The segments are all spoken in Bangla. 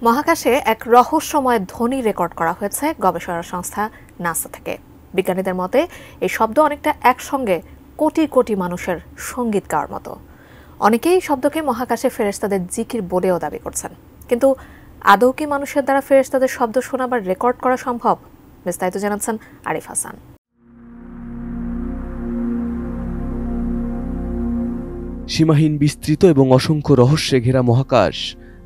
মহাকাশে এক রহস্যময় ধ্বনি রেকর্ড করা হয়েছে গবেষণা সংস্থা নাসা থেকে। বিজ্ঞানীদের মতে এই শব্দ অনেকটা একসঙ্গে কোটি কোটি মানুষের সঙ্গীত গাওয়ার মতো। অনেকেই শব্দকে মহাকাশে ফেরেশতাদের জিকির বলেও দাবি করছেন। কিন্তু আদৌ কি মানুষের দ্বারা ফেরেশতাদের শব্দ শোনা বা রেকর্ড করা সম্ভব? বিস্তারিত জানাচ্ছেন আরিফ হাসান। সীমাহীন বিস্তৃত এবং অসংখ্য রহস্যে ঘেরা মহাকাশ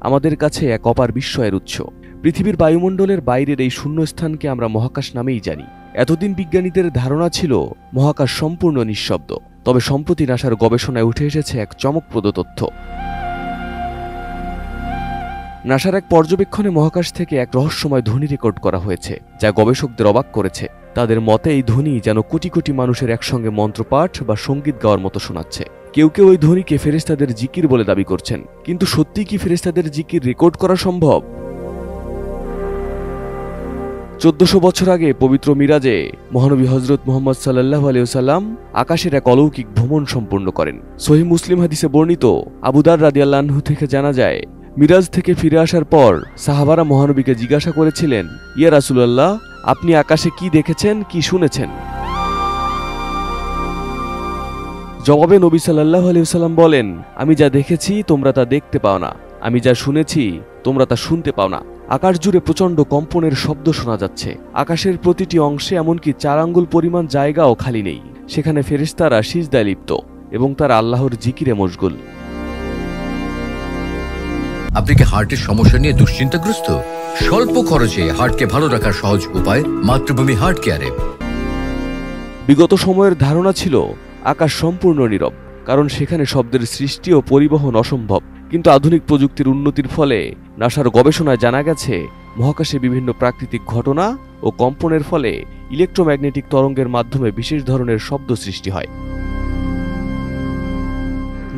আমাদের কাছে এক অপার বিস্ময়ের উৎস। পৃথিবীর বায়ুমণ্ডলের বাইরের এই শূন্যস্থানকে আমরা মহাকাশ নামেই জানি। এতদিন বিজ্ঞানীদের ধারণা ছিল মহাকাশ সম্পূর্ণ নিঃশব্দ। তবে সম্প্রতি নাসার গবেষণায় উঠে এসেছে এক চমকপ্রদ তথ্য। নাসার এক পর্যবেক্ষণে মহাকাশ থেকে এক রহস্যময় ধ্বনি রেকর্ড করা হয়েছে, যা গবেষকদের অবাক করেছে। তাদের মতে এই ধ্বনি যেন কোটি কোটি মানুষের একসঙ্গে মন্ত্রপাঠ বা সঙ্গীত গাওয়ার মতো শোনাচ্ছে। কেউ কেউ ওই ধ্বনিকে ফেরেশতাদের জিকির বলে দাবি করছেন। কিন্তু সত্যি কি ফেরেশতাদের জিকির রেকর্ড করা সম্ভব? 1400 বছর আগে পবিত্র মিরাজে মহানবী হযরত মুহাম্মদ সাল্লাল্লাহু আলাইহি ওয়াসাল্লাম আকাশের এক অলৌকিক ভ্রমণ সম্পূর্ণ করেন। সহিহ মুসলিম হাদিসে বর্ণিত আবু দার রাদিয়াল্লাহু আনহু থেকে জানা যায়, মিরাজ থেকে ফিরে আসার পর সাহাবারা মহানবীকে জিজ্ঞাসা করেছিলেন, ইয়া রাসূলুল্লাহ, আপনি আকাশে কি দেখেছেন, কি শুনেছেন? জবাবে নবী সাল্লাল্লাহু আলাইহি ওয়াসাল্লাম বলেন, আমি যা দেখেছি তোমরা তা দেখতে পাও না, আমি যা শুনেছি তোমরা তা শুনতে পাও না। আকাশ জুড়ে প্রচণ্ড কম্পনের শব্দ শোনা যাচ্ছে। আকাশের প্রতিটি অংশে এমনকি 4 আঙ্গুল পরিমাণ জায়গাও খালি নেই। সেখানে ফেরেশতারা সিজদায় লিপ্ত এবং তারা আল্লাহর জিকিরে মশগুল। আপনি কি হার্টের সমস্যা নিয়ে দুশ্চিন্তাগ্রস্ত? স্বল্প খরচে হার্টকে ভালো রাখার সহজ উপায় মাতৃভূমি হার্ট কেয়ারে। বিগত সময়ের ধারণা ছিল আকাশ সম্পূর্ণ নীরব, কারণ সেখানে শব্দের সৃষ্টি ও পরিবহন অসম্ভব। কিন্তু আধুনিক প্রযুক্তির উন্নতির ফলে নাসার গবেষণায় জানা গেছে, মহাকাশে বিভিন্ন প্রাকৃতিক ঘটনা ও কম্পনের ফলে ইলেকট্রোম্যাগনেটিক তরঙ্গের মাধ্যমে বিশেষ ধরনের শব্দ সৃষ্টি হয়।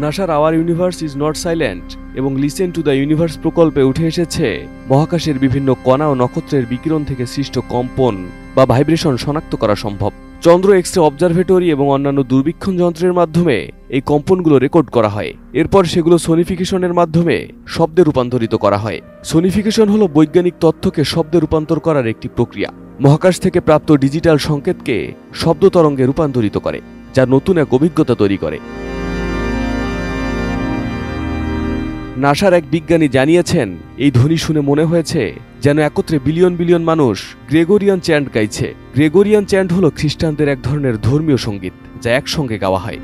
নাসার hour universe is not silent এবং লিসেন টু দ্য ইউনিভার্স প্রকল্পে উঠে এসেছে মহাকাশের বিভিন্ন কণা ও নক্ষত্রের বিকিরণ থেকে সৃষ্ট কম্পন বা ভাইব্রেশন শনাক্ত করা সম্ভব। চন্দ্র এক্স-রে অবজারভেটরি এবং অন্যান্য দূরবীক্ষণ যন্ত্রের মাধ্যমে এই কম্পনগুলো রেকর্ড করা হয়। এরপর সেগুলো সোনিফিকেশনের মাধ্যমে শব্দে রূপান্তরিত করা হয়। সোনিফিকেশন হলো বৈজ্ঞানিক তথ্যকে শব্দে রূপান্তর করার একটি প্রক্রিয়া। মহাকাশ থেকে প্রাপ্ত ডিজিটাল সংকেতকে শব্দ তরঙ্গে রূপান্তরিত করে, যা নতুন এক অভিজ্ঞতা তৈরি করে। নাসার এক বিজ্ঞানী জানিয়েছেন, এই ধ্বনি শুনে মনে হয়েছে যেন একত্রে বিলিয়ন বিলিয়ন মানুষ গ্রেগরিয়ান চ্যান্ট গাইছে। গ্রেগরিয়ান চ্যান্ট হলো খ্রিস্টানদের এক ধরনের ধর্মীয় সঙ্গীত, যা একসঙ্গে গাওয়া হয়।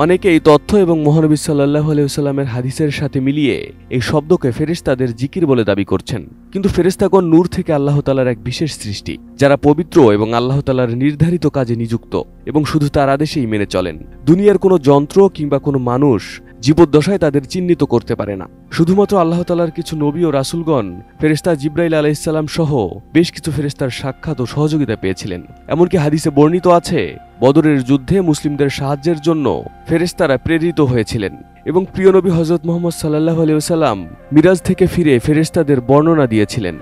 অনেকে এই তথ্য এবং মহানবী সাল্লাল্লাহু আলাইহি ওয়াসাল্লামের হাদিসের সাথে মিলিয়ে এই শব্দকে ফেরেশতাদের জিকির বলে দাবি করছেন। কিন্তু ফেরেশতাগণ নূর থেকে আল্লাহ তাআলার এক বিশেষ সৃষ্টি, যারা পবিত্র এবং আল্লাহ তাআলার নির্ধারিত কাজে নিযুক্ত এবং শুধু তার আদেশেই মেনে চলেন। দুনিয়ার কোনো যন্ত্র কিংবা কোনো মানুষ জীবদ্দশায় তাদের চিহ্নিত করতে পারে না। শুধুমাত্র আল্লাহ তাআলার কিছু নবী ও রাসূলগণ ফেরেশতা জিবরাইল আলাইহিস সালাম সহ বেশ কিছু ফেরেশতার সাক্ষাৎ ও সহযোগিতা পেয়েছিলেন। এমনকি হাদিসে বর্ণিত আছে, বদরের যুদ্ধে মুসলিমদের সাহায্যের জন্য ফেরেশতারা প্রেরিত হয়েছিলেন এবং প্রিয় নবী হযরত মুহাম্মদ সাল্লাল্লাহু আলাইহি ওয়াসাল্লাম মিরাজ থেকে ফিরে ফেরেশতাদের বর্ণনা দিয়েছিলেন।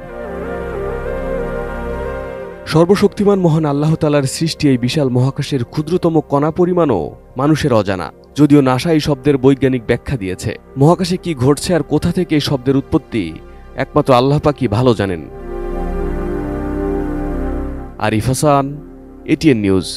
সর্বশক্তিমান মহান আল্লাহ তাআলার সৃষ্টি এই বিশাল মহাকাশের ক্ষুদ্রতম কণা পরিমাণও মানুষের অজানা, যদিও নাসা এই শব্দের বৈজ্ঞানিক ব্যাখ্যা দিয়েছে। মহাকাশে কি ঘটছে আর কোথা থেকে এই শব্দের উৎপত্তি, একমাত্র আল্লাহ পাকই ভালো জানেন। Arif Hasan, ATN news.